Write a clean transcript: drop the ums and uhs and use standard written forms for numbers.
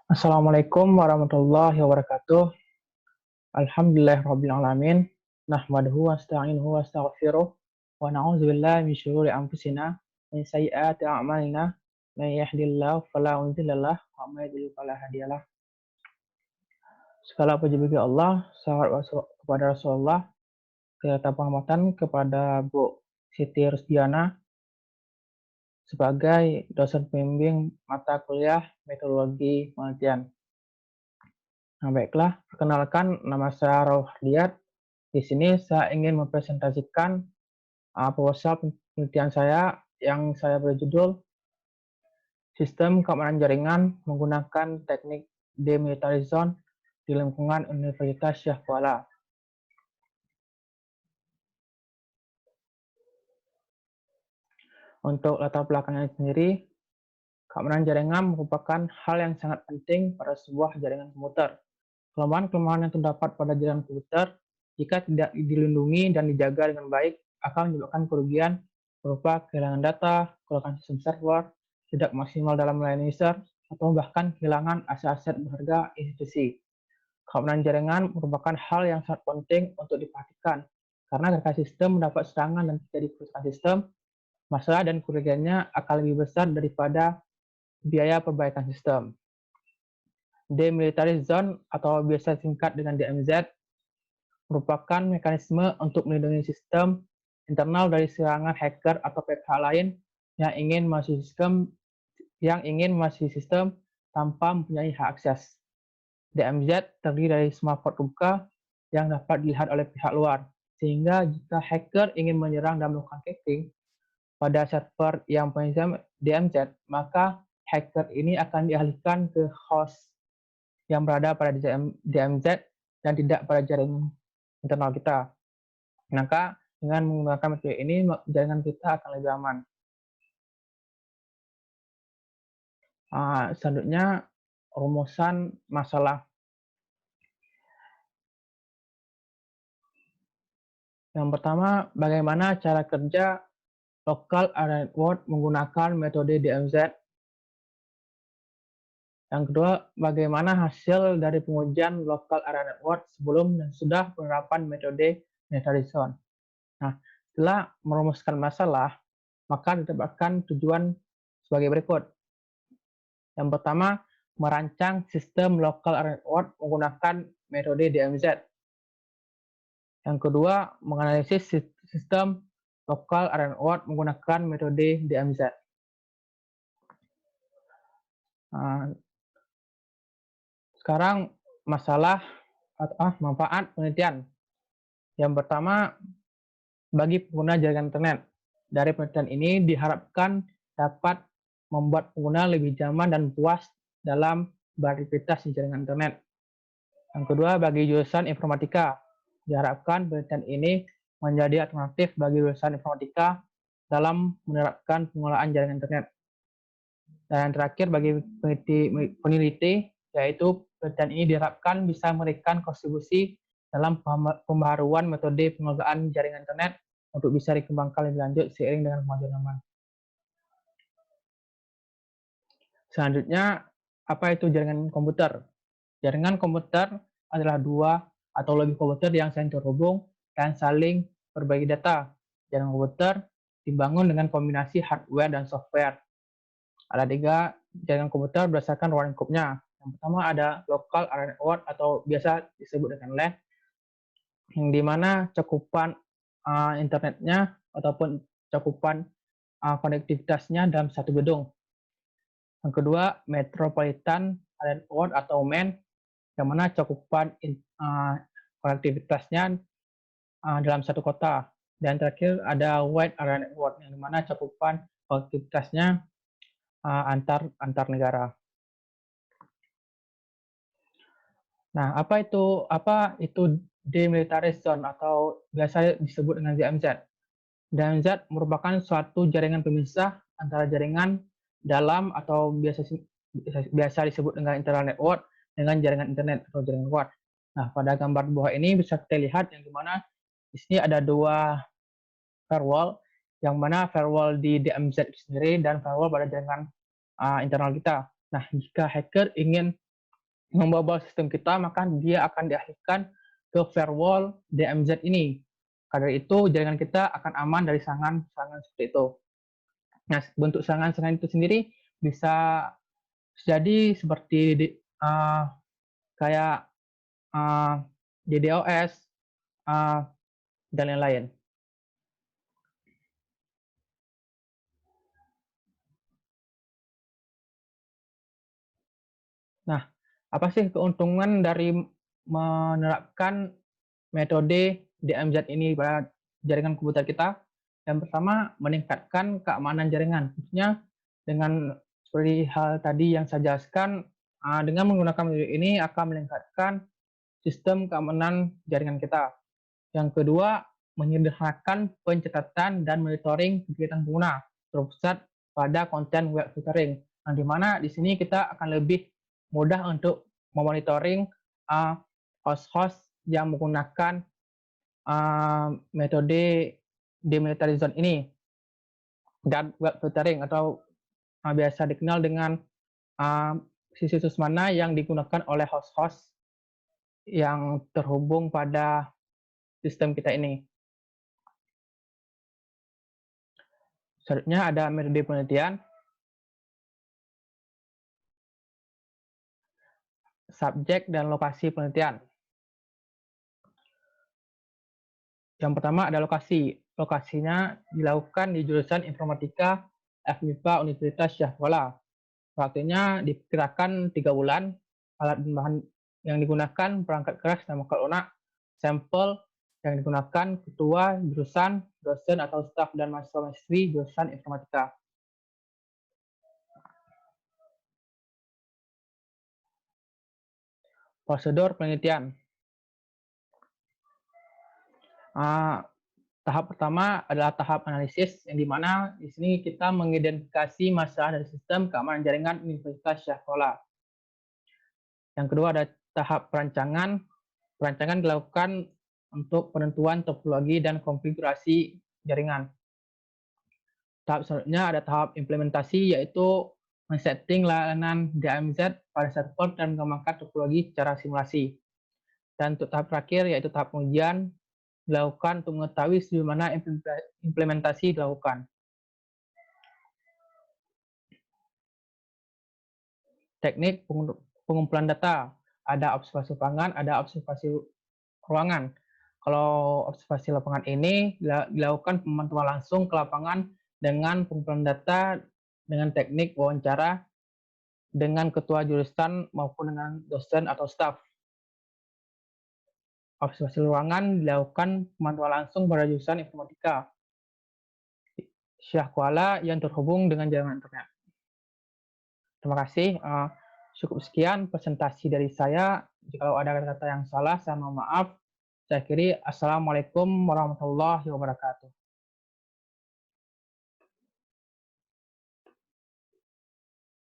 Assalamualaikum warahmatullahi wabarakatuh. Alhamdulillahirabbil alamin. Nahmaduhu wa nasta'inuhu wa nastaghfiruh wa na'udzubillahi min syururi anfusina min sayyiati a'malina. May yahdihillahu fala mudhilla lahu wa may yudlil fala hadiyalah. Segala puji bagi Allah, salawat kepada Rasulullah, kita penghormatan kepada Bu Siti Rusdiana sebagai dosen pembimbing mata kuliah metodologi penelitian. Nah, baiklah, perkenalkan nama saya Rauf Hardiat. Di sini saya ingin mempresentasikan proposal penelitian saya yang saya beri judul Sistem Keamanan Jaringan Menggunakan Teknik Demilitarization di Lingkungan Universitas Syekh Kuala. Untuk latar belakangnya sendiri, keamanan jaringan merupakan hal yang sangat penting pada sebuah jaringan komputer. Kelemahan-kelemahan yang terdapat pada jaringan komputer jika tidak dilindungi dan dijaga dengan baik akan menyebabkan kerugian berupa kehilangan data, kerugian sistem server, tidak maksimal dalam melayani user, atau bahkan kehilangan aset-aset berharga institusi. Keamanan jaringan merupakan hal yang sangat penting untuk diperhatikan, karena ketika sistem mendapat serangan dan terjadi kerusakan sistem, masalah dan kerugiannya akan lebih besar daripada biaya perbaikan sistem. Demilitarized Zone atau biasa singkat dengan DMZ merupakan mekanisme untuk melindungi sistem internal dari serangan hacker atau pihak lain yang ingin masuk sistem tanpa mempunyai hak akses. DMZ terdiri dari semua port terbuka yang dapat dilihat oleh pihak luar, sehingga jika hacker ingin menyerang dan melakukan hacking pada server yang punya DMZ, maka hacker ini akan dialihkan ke host yang berada pada DMZ dan tidak pada jaringan internal kita. Maka dengan menggunakan metode ini, jaringan kita akan lebih aman. Selanjutnya, rumusan masalah. Yang pertama, bagaimana cara kerja local area network menggunakan metode DMZ. Yang kedua, bagaimana hasil dari pengujian local area network sebelum dan sudah penerapan metode demilitarization. Nah, setelah merumuskan masalah, maka didapatkan tujuan sebagai berikut. Yang pertama, merancang sistem local area network menggunakan metode DMZ. Yang kedua, menganalisis sistem local area network menggunakan metode DMZ. Sekarang masalah atau manfaat penelitian. Yang pertama, bagi pengguna jaringan internet. Dari penelitian ini diharapkan dapat membuat pengguna lebih nyaman dan puas dalam beraktivitas di jaringan internet. Yang kedua, bagi jurusan informatika. Diharapkan penelitian ini menjadi alternatif bagi jurusan informatika dalam menerapkan pengelolaan jaringan internet. Dan yang terakhir, bagi peneliti, yaitu penelitian ini diharapkan bisa memberikan kontribusi dalam pembaharuan metode pengelolaan jaringan internet untuk bisa dikembangkan lebih lanjut seiring dengan kemajuan zaman. Selanjutnya, apa itu jaringan komputer? Jaringan komputer adalah dua atau lebih komputer yang saling terhubung dan saling berbagi data. Jaringan komputer dibangun dengan kombinasi hardware dan software. Ada 3 jaringan komputer berdasarkan ruang lingkupnya. Yang pertama ada local area network atau biasa disebut dengan LAN, yang dimana cakupan internetnya ataupun cakupan konektivitasnya dalam satu gedung. Yang kedua, Metropolitan Area Network atau MEN, yang mana cakupan konektivitasnya dalam satu kota. Dan terakhir ada Wide Area Network, yang dimana cakupan konektivitasnya antar negara. Nah, apa itu demilitarized zone atau biasa disebut dengan DMZ? DMZ merupakan suatu jaringan pemisah antara jaringan dalam atau biasa disebut dengan internal network dengan jaringan internet atau jaringan luar. Nah, pada gambar di bawah ini bisa kita lihat yang dimana di sini ada 2 firewall, yang mana firewall di DMZ sendiri dan firewall pada jaringan internal kita. Nah, jika hacker ingin membobol sistem kita, maka dia akan dialihkan ke firewall DMZ ini. Karena itu jaringan kita akan aman dari serangan-serangan seperti itu. Nah, bentuk serangan-serangan itu sendiri bisa jadi seperti kayak DDoS dan lain-lain. Nah, apa sih keuntungan dari menerapkan metode DMZ ini pada jaringan komputer kita? Yang pertama, meningkatkan keamanan jaringan. Maksudnya dengan seperti hal tadi yang saya jelaskan, dengan menggunakan metode ini akan meningkatkan sistem keamanan jaringan kita. Yang kedua, menyederhanakan pencatatan dan monitoring kegiatan pengguna terpusat pada konten web filtering. Nah, di mana di sini kita akan lebih mudah untuk memonitoring host-host yang menggunakan metode demilitarized zone ini dan web filtering atau biasa dikenal dengan situs mana yang digunakan oleh host-host yang terhubung pada sistem kita ini. Selanjutnya ada metode penelitian, subjek dan lokasi penelitian. Yang pertama ada lokasi. Lokasinya dilakukan di jurusan Informatika FMIPA Universitas Syah Kuala. Waktunya diperkirakan 3 bulan. Alat dan bahan yang digunakan perangkat keras dan makhluk lunak. Sampel yang digunakan ketua jurusan, dosen atau staf dan mahasiswa-mahasiswi jurusan Informatika. Prosedur penelitian. Tahap pertama adalah tahap analisis, yang dimana di sini kita mengidentifikasi masalah dari sistem keamanan jaringan Universitas Syah Kuala. Yang kedua ada tahap perancangan. Perancangan dilakukan untuk penentuan topologi dan konfigurasi jaringan. Tahap selanjutnya ada tahap implementasi, yaitu men-setting layanan DMZ pada server dan mengembangkan topologi secara simulasi. Dan untuk tahap terakhir, yaitu tahap pengujian, dilakukan untuk mengetahui sejauh mana implementasi dilakukan. Teknik pengumpulan data. Ada observasi lapangan, ada observasi ruangan. Kalau observasi lapangan ini dilakukan pemantauan langsung ke lapangan dengan pengumpulan data dengan teknik wawancara dengan ketua jurusan maupun dengan dosen atau staf. Observasi ruangan dilakukan pemantauan langsung pada jurusan Informatika Syah Kuala yang terhubung dengan jaringan internet. Terima kasih. Cukup sekian presentasi dari saya. Jika ada kata-kata yang salah, saya mohon maaf. Saya akhiri. Assalamualaikum warahmatullahi wabarakatuh.